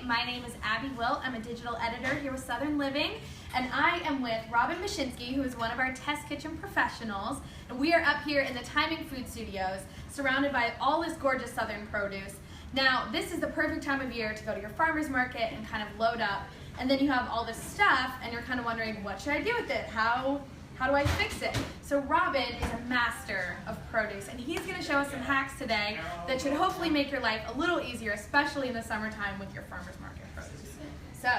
My name is Abby Wilt. I'm a digital editor here with Southern Living, and I am with Robin Bashinsky, who is one of our test kitchen professionals. And we are up here in the Timing Food Studios, surrounded by all this gorgeous Southern produce. Now, this is the perfect time of year to go to your farmer's market and kind of load up, and then you have all this stuff, and you're kind of wondering, what should I do with it? How do I fix it? So Robin is a master of produce, and he's going to show us some hacks today that should hopefully make your life a little easier, especially in the summertime with your farmer's market produce. So,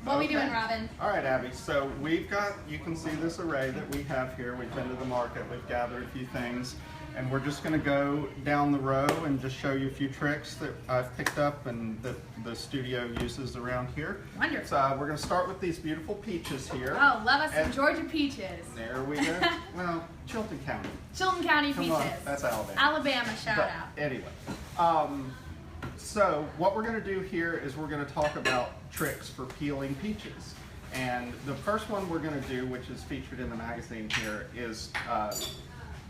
what are we doing, Robin? All right, Abby. So we've got, you can see this array that we have here. We've been to the market, we've gathered a few things, and we're just going to go down the row and just show you a few tricks that I've picked up and that the studio uses around here. Wonderful. So we're going to start with these beautiful peaches here. Oh, love us some Georgia peaches. There we go. Well, Chilton County. Chilton County Come peaches. on, that's Alabama. Alabama, shout out. Anyway, so what we're going to do here is we're going to talk about tricks for peeling peaches. And the first one we're going to do, which is featured in the magazine here, is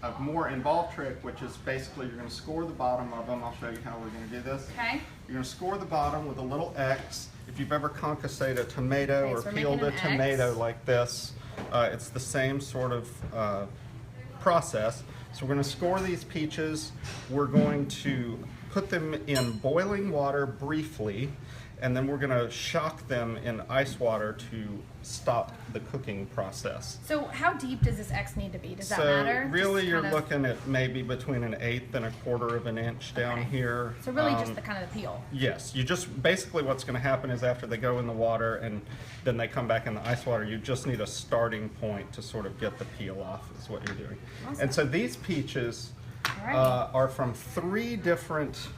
a more involved trick, which is basically you're going to score the bottom of them. I'll show you how we're going to do this. Okay. You're going to score the bottom with a little X. If you've ever concassed a tomato or peeled a tomato like this, it's the same sort of process. So we're going to score these peaches. We're going to put them in boiling water briefly, and then we're going to shock them in ice water to stop the cooking process. So how deep does this X need to be? Does that matter? So really you're looking at maybe between 1/8 and 1/4 of an inch down here. So really just the kind of the peel. Yes, you just basically what's going to happen is after they go in the water and then they come back in the ice water, you just need a starting point to sort of get the peel off is what you're doing. Awesome. And so these peaches are from 3 different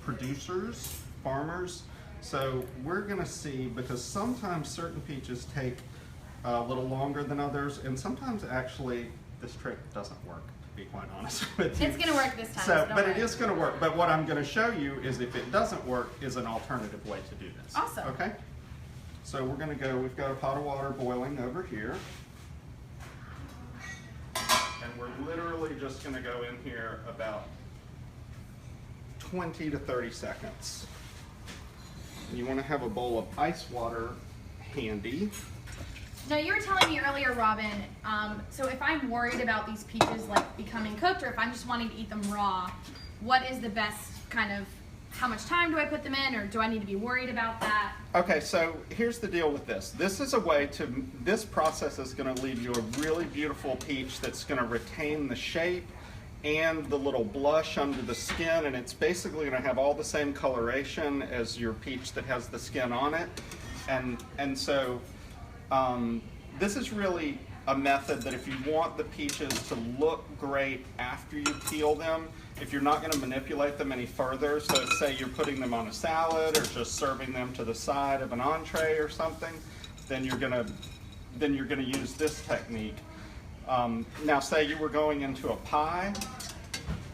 producers, farmers. So we're going to see, because sometimes certain peaches take a little longer than others, and sometimes actually this trick doesn't work, to be quite honest with you. It's going to work this time. So, but it is going to work. But what I'm going to show you is if it doesn't work, is an alternative way to do this. Awesome. Okay? So we're going to go, we've got a pot of water boiling over here. And we're literally just going to go in here about 20 to 30 seconds. And you want to have a bowl of ice water handy. Now you were telling me earlier, Robin, so if I'm worried about these peaches like becoming cooked, or if I'm just wanting to eat them raw, what is the best kind of, how much time do I put them in, or do I need to be worried about that? Okay, so here's the deal with this. This is a way to, this process is going to leave you a really beautiful peach that's going to retain the shape and the little blush under the skin, and it's basically going to have all the same coloration as your peach that has the skin on it. And so this is really a method that if you want the peaches to look great after you peel them, if you're not going to manipulate them any further, so say you're putting them on a salad or just serving them to the side of an entree or something, then you're going to use this technique. Now say you were going into a pie,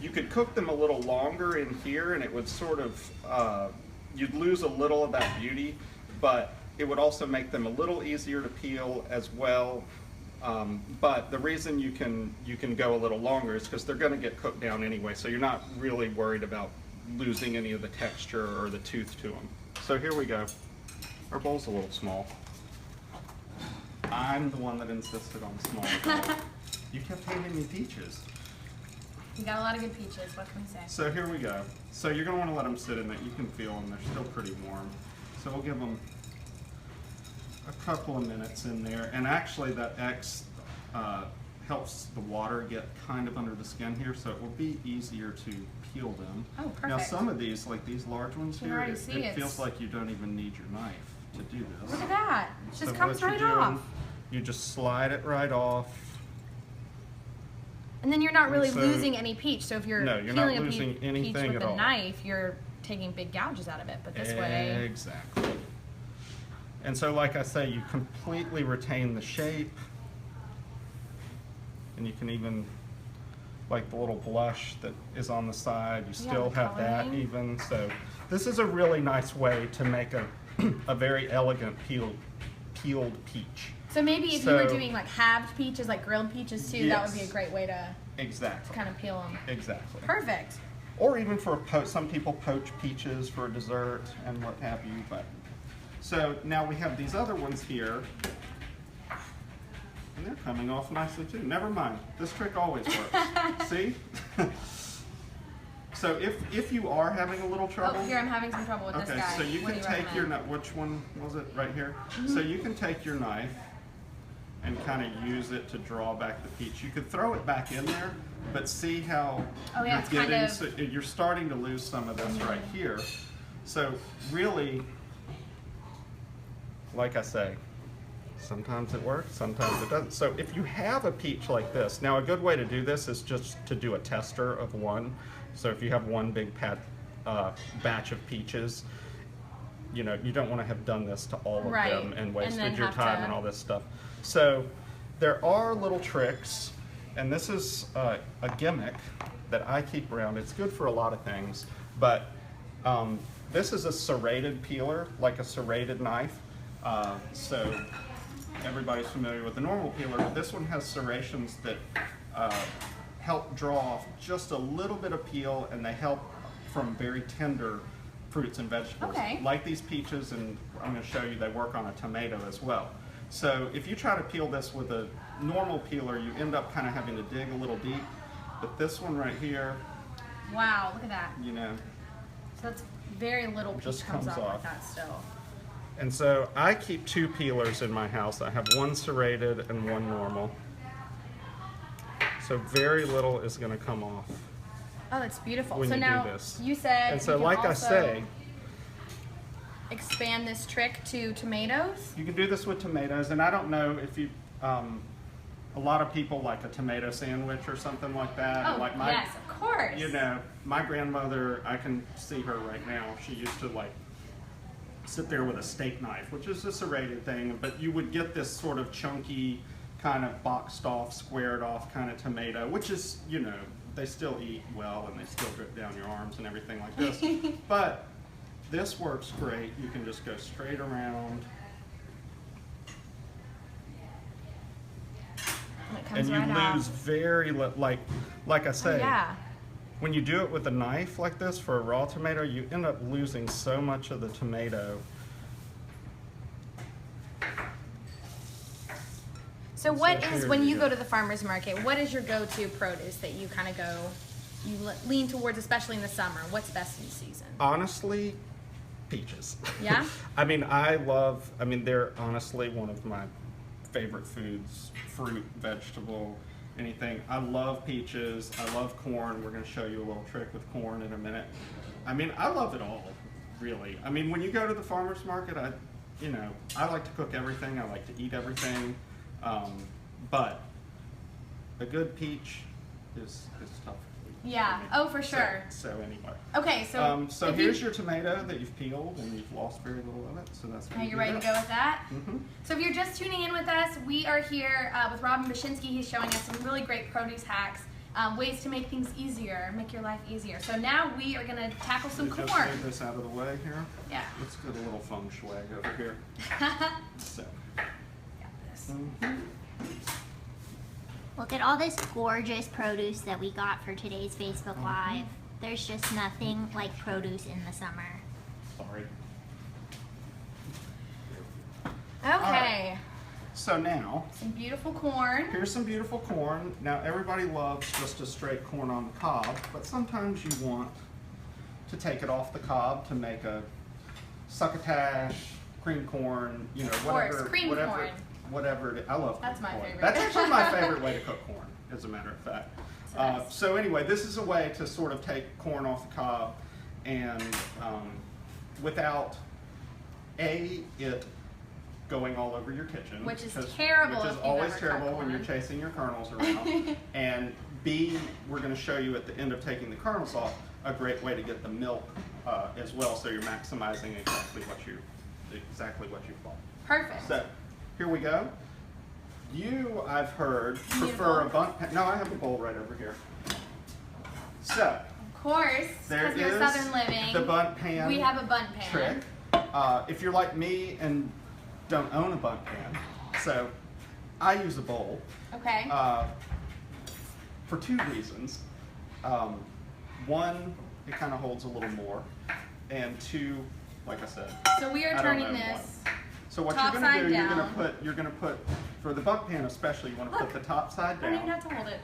you could cook them a little longer in here and it would sort of, you'd lose a little of that beauty, but it would also make them a little easier to peel as well. But the reason you can go a little longer is because they're going to get cooked down anyway, so you're not really worried about losing any of the texture or the tooth to them. So here we go. Our bowl's a little small. I'm the one that insisted on small. You kept handing me peaches. You got a lot of good peaches, what can we say? So here we go. So you're going to want to let them sit in there. You can feel them, they're still pretty warm. So we'll give them a couple of minutes in there. And actually that X helps the water get kind of under the skin here, so it will be easier to peel them. Oh, perfect. Now some of these, like these large ones here, it feels like you don't even need your knife to do this. Look at that. It just comes right doing, off. You just slide it right off. And then you're not really losing any peach. So if you're peeling a peach with a knife, you're taking big gouges out of it. But this way... Exactly. And so like I say, you completely retain the shape. And you can even, like the little blush that is on the side, you still have that even. So this is a really nice way to make a very elegant peeled peach. So maybe if you were doing like halved peaches, like grilled peaches too, that would be a great way to kind of peel them. Exactly. Perfect. or even for some people poach peaches for a dessert and what have you. But so now we have these other ones here, and they're coming off nicely too. Never mind, this trick always works. See? So if you are having a little trouble, oh, here I'm having some trouble with this guy. So you can take your knife. Which one was it? Right here. So you can take your knife and kind of use it to draw back the peach. You could throw it back in there, but see how you're starting to lose some of this right here. So really, like I say, sometimes it works, sometimes it doesn't. So if you have a peach like this, now a good way to do this is just to do a tester of one. So if you have one big batch of peaches, you know, you don't want to have done this to all of them and wasted your time and all this stuff. So there are little tricks, and this is a gimmick that I keep around. It's good for a lot of things, but this is a serrated peeler, like a serrated knife. So everybody's familiar with the normal peeler, but this one has serrations that help draw off just a little bit of peel, and they help from very tender fruits and vegetables. Okay. Like these peaches, and I'm going to show you they work on a tomato as well. So if you try to peel this with a normal peeler, you end up kind of having to dig a little deep. But this one right here, wow, look at that. You know, so that's very little peach just comes comes off off like that still. And so I keep 2 peelers in my house. I have one serrated and one normal. So very little is going to come off. Oh, that's beautiful. When so you now do this. you said and so you can like also I say, expand this trick to tomatoes. You can do this with tomatoes, and I don't know if you a lot of people like a tomato sandwich or something like that. Oh, like yes, of course. You know, my grandmother, I can see her right now. She used to like sit there with a steak knife, which is a serrated thing, but you would get this sort of chunky, kind of boxed off, squared off kind of tomato, which is, you know, they still eat well and they still drip down your arms and everything like this. But this works great. You can just go straight around. And you lose very like I say, when you do it with a knife like this for a raw tomato, you end up losing so much of the tomato. So what is, when you go to the farmer's market, what is your go-to produce that you kind of you lean towards, especially in the summer? What's best in season? Honestly, peaches. Yeah? I mean, they're honestly one of my favorite foods, fruit, vegetable, anything. I love peaches. I love corn. We're going to show you a little trick with corn in a minute. I mean, I love it all, really. I mean, when you go to the farmer's market, I like to cook everything. I like to eat everything. But a good peach is tough. Yeah. Oh, for sure. So anyway. Okay. So here's your tomato that you've peeled and you've lost very little of it. So that's. Are you ready to go with that? Mm-hmm. So if you're just tuning in with us, we are here with Robin Bashinsky. He's showing us some really great produce hacks, ways to make things easier, make your life easier. So now we are going to tackle some corn. Just move this out of the way here. Yeah. Let's get a little feng shui over here. So. Got this. Mm-hmm. Look at all this gorgeous produce that we got for today's Facebook Live. There's just nothing like produce in the summer. Sorry. Okay. Right. So now, some beautiful corn. Here's some beautiful corn. Now everybody loves just a straight corn on the cob, but sometimes you want to take it off the cob to make a succotash, cream corn, you know, whatever. Cream corn. Whatever. I love That's my corn. favorite. That's actually my favorite way to cook corn, as a matter of fact. So anyway, this is a way to sort of take corn off the cob and without it going all over your kitchen. Which is terrible. Which is always terrible when you're chasing your kernels around. And B, we're going to show you at the end of taking the kernels off a great way to get the milk as well, so you're maximizing exactly what you bought. Perfect. So here we go. You, I've heard, prefer a bundt pan. No, I have a bowl right over here. So, of course, there because you're Southern Living, the bundt pan. We have a bundt pan trick. If you're like me and don't own a bundt pan, so I use a bowl. Okay. For 2 reasons. One, it kind of holds a little more. And 2, like I said. So we are turning this. So what top you're going to do, side you're going to put, for the buck pan especially, you want to put the top side down. I don't even have to hold it.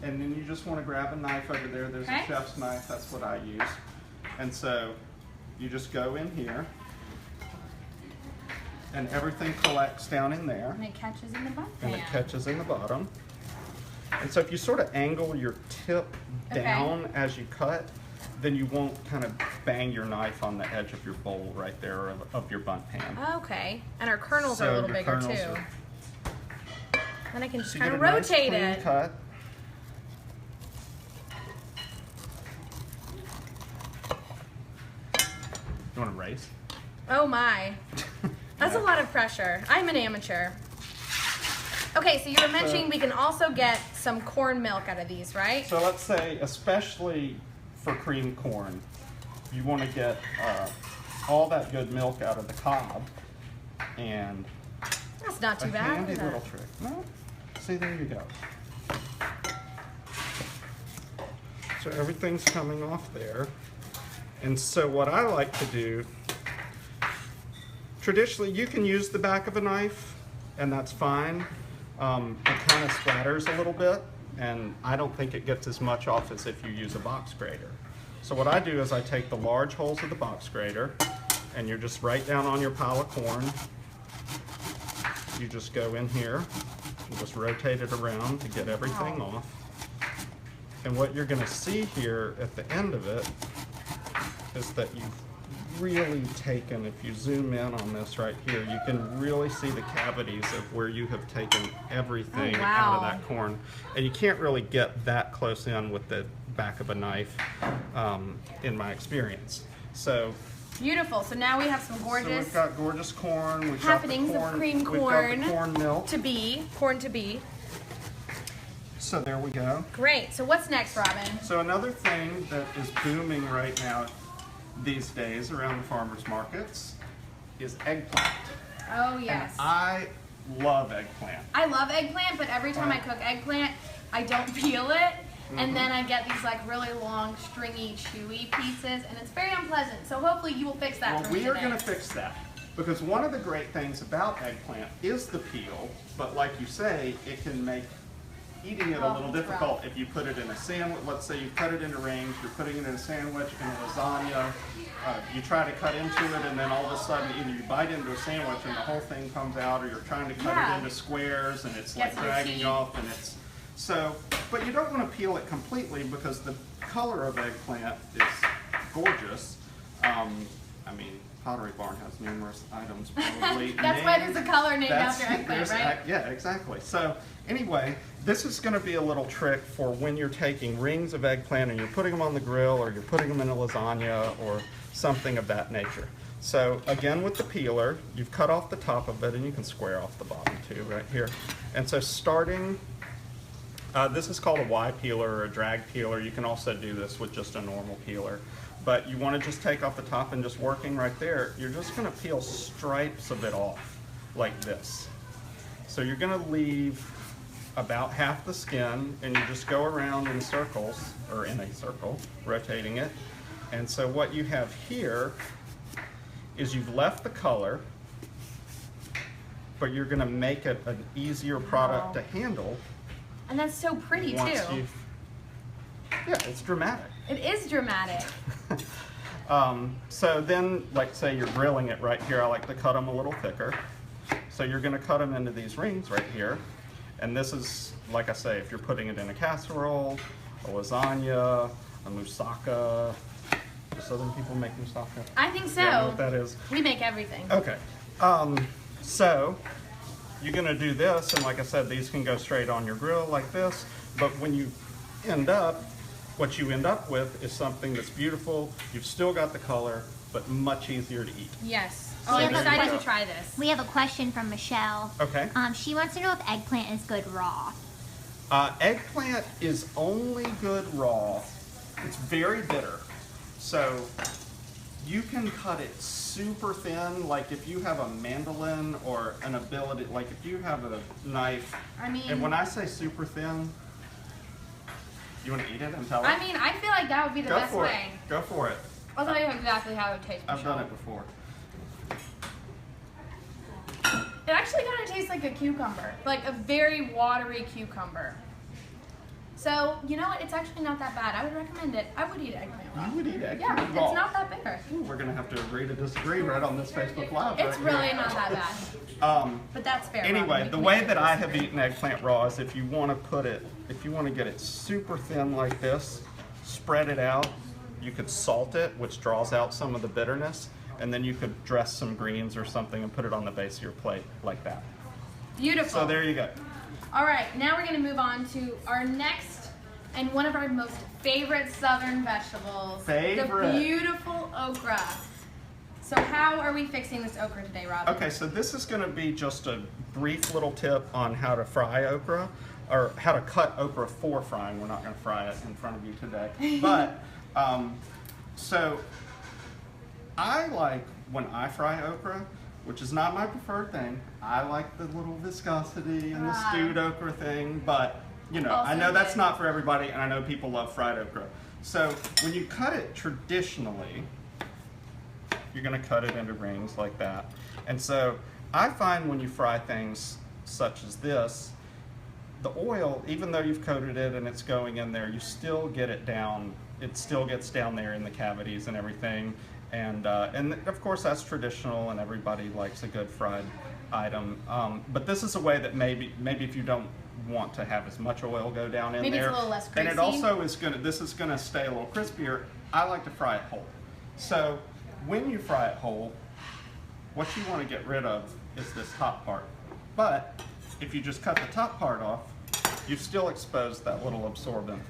And then you just want to grab a knife over there. There's a chef's knife. That's what I use. And so you just go in here, and everything collects down in there. And it catches in the buck And pan. it catches in the bottom. And so if you sort of angle your tip down as you cut, then you won't kind of bang your knife on the edge of your bowl right there of your bundt pan. Okay. And our kernels are a little bigger too. Then I can just kind of rotate it. Cut. You want to race? Oh my. That's a lot of pressure. I'm an amateur. Okay, so you were mentioning we can also get some corn milk out of these, right? So let's say, especially for creamed corn, you want to get all that good milk out of the cob, and that's not too bad. Handy little trick. No? See, there you go. So everything's coming off there. And so what I like to do, traditionally you can use the back of a knife, and that's fine. It kind of splatters a little bit, and I don't think it gets as much off as if you use a box grater. So what I do is I take the large holes of the box grater, and you're just right down on your pile of corn. You just go in here and just rotate it around to get everything off. And what you're going to see here at the end of it is that you've really taken, if you zoom in on this right here, you can really see the cavities of where you have taken everything out of that corn. And you can't really get that close in with the back of a knife, in my experience. So beautiful. So now we have some gorgeous. So we've got gorgeous corn. We've happenings got the corn, of cream we've corn. got the corn milk. Corn to be. So there we go. Great. So what's next, Robin? So another thing that is booming right now these days around the farmers markets is eggplant. Oh yes. And I love eggplant. I love eggplant, but every time I cook eggplant, I don't peel it. And then I get these like really long, stringy, chewy pieces, and it's very unpleasant. So hopefully you will fix that for me we are today. going to fix that. Because one of the great things about eggplant is the peel, but like you say, it can make eating it a little difficult if you put it in a sandwich. Let's say you cut it into rings, you're putting it in a sandwich, in a lasagna, you try to cut into it, and then all of a sudden either you bite into a sandwich and the whole thing comes out, or you're trying to cut it into squares and it's like dragging off, and it's so. But you don't want to peel it completely because the color of eggplant is gorgeous. I mean, Pottery Barn has numerous items probably That's why there's a color named after eggplant, right? Yeah, exactly. So anyway, this is going to be a little trick for when you're taking rings of eggplant and you're putting them on the grill, or you're putting them in a lasagna or something of that nature. So again, with the peeler, you've cut off the top of it, and you can square off the bottom too right here. And so starting, this is called a Y peeler or a drag peeler. You can also do this with just a normal peeler. But you want to just take off the top, and just working right there, you're just going to peel stripes of it off like this. So you're going to leave about half the skin, and you just go around in circles, or in a circle, rotating it. And so what you have here is you've left the color, but you're going to make it an easier product to handle. And that's so pretty too. Yeah, it's dramatic. It is dramatic. So then, like say you're grilling it right here, I like to cut them a little thicker. So you're going to cut them into these rings right here. And this is, like I say, if you're putting it in a casserole, a lasagna, a moussaka. Do Southern people make moussaka? I think so. You know what that is? We make everything. Okay. So you're going to do this, and like I said, these can go straight on your grill like this. But when you end up, what you end up with is something that's beautiful. You've still got the color, but much easier to eat. Yes. So I'm there you excited go. to try this. We have a question from Michelle. Okay. She wants to know if eggplant is good raw. Eggplant is only good raw. It's very bitter. So you can cut it super thin, like if you have a mandolin or an ability, like if you have a knife. I mean, and when I say super thin, You want to eat it and tell I us? mean, I feel like that would be the best way. Go for it. I'll tell you exactly how it would taste. I've done it before. It actually kind of tastes like a cucumber, like a very watery cucumber. So, you know what? It's actually not that bad. I would recommend it. I would eat eggplant raw. You would eat eggplant Yeah, raw. it's not that bitter. Ooh, we're going to have to agree to disagree right on this Facebook Live. It's right really here. not that bad. But that's fair. Anyway, Robin. the way that I have eaten eggplant raw is if you want to get it super thin like this, spread it out. You could salt it, which draws out some of the bitterness, and then you could dress some greens or something and put it on the base of your plate like that. Beautiful. So there you go. All right, now we're going to move on to our next and one of our most favorite southern vegetables. Favorite. The beautiful okra. So how are we fixing this okra today, Robin? Okay, so this is going to be just a brief little tip on how to fry okra, or how to cut okra for frying. We're not going to fry it in front of you today. But, so I like, when I fry okra, which is not my preferred thing, I like the little viscosity and the stewed okra thing, but you know, Also I know that's good. not for everybody, and I know people love fried okra. So when you cut it traditionally, you're going to cut it into rings like that. And so I find when you fry things such as this, the oil, even though you've coated it and it's going in there, you still get it down. It still gets down there in the cavities and everything. And of course that's traditional, and everybody likes a good fried item. But this is a way that maybe if you don't want to have as much oil go down in Maybe there, it's a little less greasy. and it also is this is gonna stay a little crispier. I like to fry it whole. So when you fry it whole, what you want to get rid of is this top part. But if you just cut the top part off, you've still exposed that little absorbent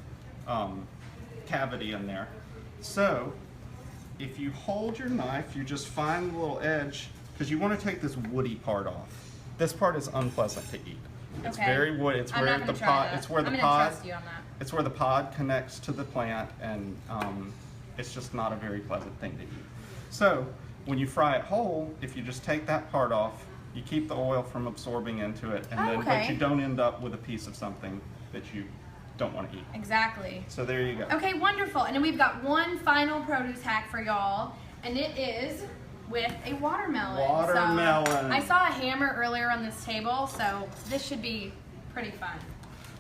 cavity in there. So if you hold your knife, you just find the little edge, because you want to take this woody part off. This part is unpleasant to eat. It's Okay. very woody. It's I'm where not the gonna try pod. that. It's where the I'm gonna pod. trust you on that. It's where the pod connects to the plant, and it's just not a very pleasant thing to eat. So when you fry it whole, if you just take that part off, you keep the oil from absorbing into it, and then but you don't end up with a piece of something that you don't want to eat. Exactly. So there you go. Okay, wonderful. And then we've got one final produce hack for y'all, and it is with a watermelon. Watermelon. So I saw a hammer earlier on this table, so this should be pretty fun.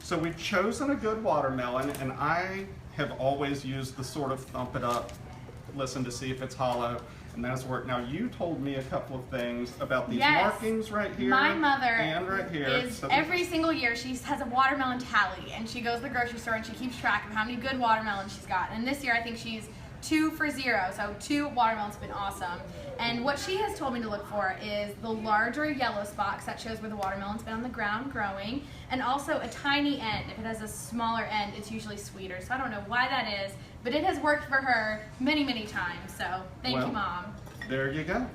So we've chosen a good watermelon, and I have always used the sort of thump it up, listen to see if it's hollow, and that's worked. Now you told me a couple of things about these markings right here. My mother and right here. is So every single year she has a watermelon tally, and she goes to the grocery store and she keeps track of how many good watermelons she's got. And this year I think she's 2 for 0, so 2 watermelons have been awesome. And what she has told me to look for is the larger yellow spots that shows where the watermelon's been on the ground growing, and also a tiny end. If it has a smaller end, it's usually sweeter. So I don't know why that is, but it has worked for her many, many times. So thank you, Mom. There you go.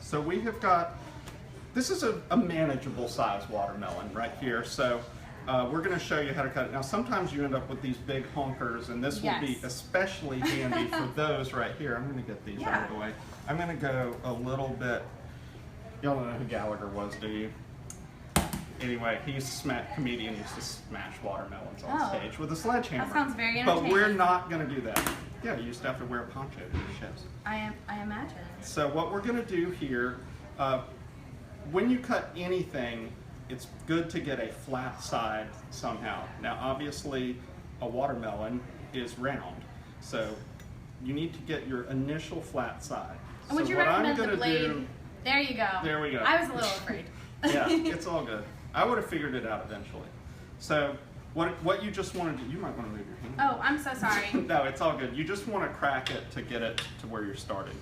So we have got, this is a manageable size watermelon right here. So we're going to show you how to cut it. Now sometimes you end up with these big honkers, and this will be especially handy for those right here. I'm going to get these out of the way. I'm going to go a little bit, y'all don't know who Gallagher was, do you? Anyway, he's a comedian, used to smash watermelons on stage with a sledgehammer. That sounds very entertaining. But we're not going to do that. Yeah, you used to have to wear a poncho to do chefs. I imagine. So what we're going to do here, when you cut anything, it's good to get a flat side somehow. Now obviously a watermelon is round, so you need to get your initial flat side. And would you recommend the blade? There you go. There we go. I was a little afraid. Yeah, it's all good. I would have figured it out eventually. So what you just want to do, you might want to move your hand. Oh, I'm so sorry. No, it's all good. You just want to crack it to get it to where you're starting.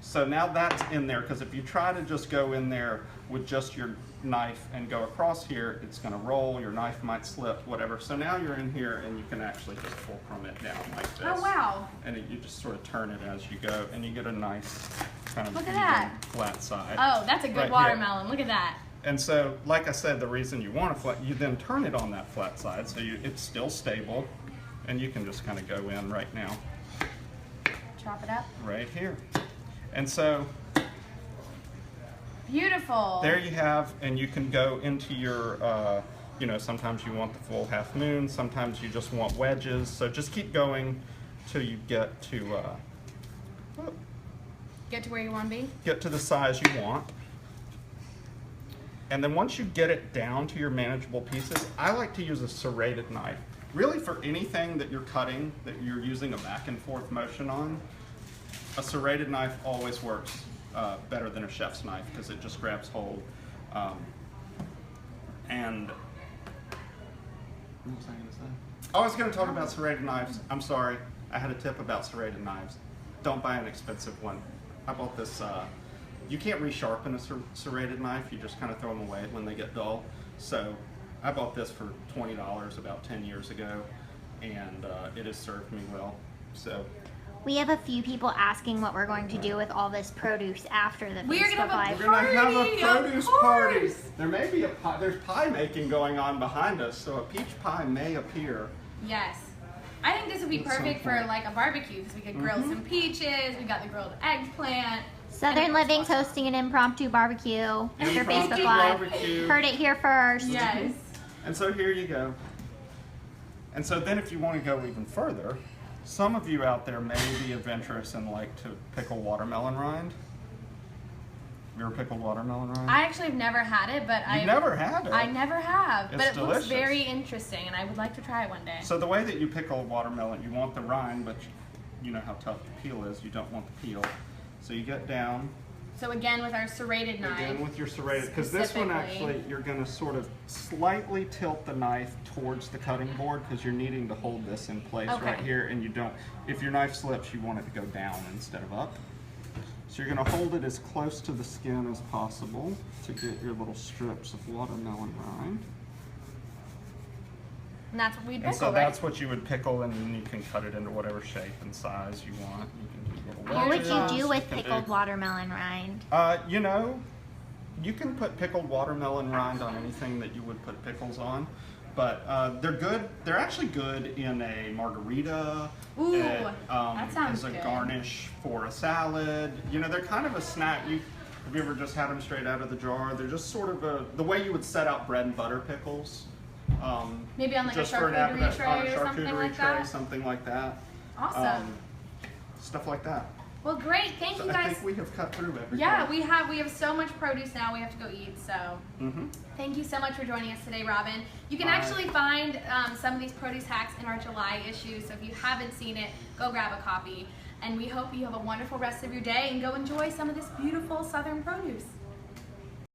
So now that's in there, because if you try to just go in there with just your knife and go across here, it's going to roll, your knife might slip, whatever. So now you're in here and you can actually just fulcrum it down like this. Oh, wow. And you just sort of turn it as you go, and you get a nice kind of Look at that. flat side. Oh, that's a good right watermelon. here. Look at that. And so, like I said, the reason you want a flat, you then turn it on that flat side so it's still stable, and you can just kind of go in right now. Chop it up. Right here. And so, beautiful. there you have, and you can go into your you know, sometimes you want the full half moon, sometimes you just want wedges. So just keep going till you get to where you want to be. get to the size you want. And then once you get it down to your manageable pieces, I like to use a serrated knife. Really, for anything that you're cutting, that you're using a back and forth motion on, a serrated knife always works better than a chef's knife because it just grabs hold. And what was I going to say? Oh, I was going to talk about serrated knives. I'm sorry. I had a tip about serrated knives. Don't buy an expensive one. I bought this. You can't resharpen a serrated knife. You just kind of throw them away when they get dull. So I bought this for $20 about 10 years ago, and it has served me well. So We have a few people asking what we're going to do with all this produce after the Facebook Live. We're going to have a produce party. There may be there's pie making going on behind us, so a peach pie may appear. Yes. I think this would be perfect for like a barbecue because we could grill some peaches. We got the grilled eggplant. Southern Living's hosting an impromptu barbecue after Facebook Live. Barbecue. Heard it here first. Yes. And so here you go. And so then if you want to go even further, some of you out there may be adventurous and like to pickle watermelon rind. You ever pickled watermelon rind? I actually have never had it, but You've never had it? I never have, but it delicious. looks very interesting, and I would like to try it one day. So the way that you pickle watermelon, you want the rind, but you know how tough the peel is. You don't want the peel. So you get down. So again, with our serrated knife. Again with your serrated, because this one actually, you're going to sort of slightly tilt the knife towards the cutting board because you're needing to hold this in place right here, and you don't, if your knife slips, you want it to go down instead of up. So you're going to hold it as close to the skin as possible to get your little strips of watermelon rind. And that's what we'd pickle, And so that's what you would pickle, and then you can cut it into whatever shape and size you want. You can do little What would wedges. you do with pickled watermelon rind? You know, you can put pickled watermelon rind on anything that you would put pickles on, but they're good. They're actually good in a margarita. Ooh, that sounds as a good. garnish for a salad. You know, they're kind of a snack. Have you ever just had them straight out of the jar? They're just sort of the way you would set out bread and butter pickles. Maybe on like a just for an charcuterie tray on a or something charcuterie like tray, that. something like that. Awesome. Stuff like that. Well, great. Thank you I guys. think we have cut through everything. Yeah, we have so much produce now. We have to go eat. So, thank you so much for joining us today, Robin. You can actually find some of these produce hacks in our July issue. So if you haven't seen it, go grab a copy. And we hope you have a wonderful rest of your day and go enjoy some of this beautiful Southern produce.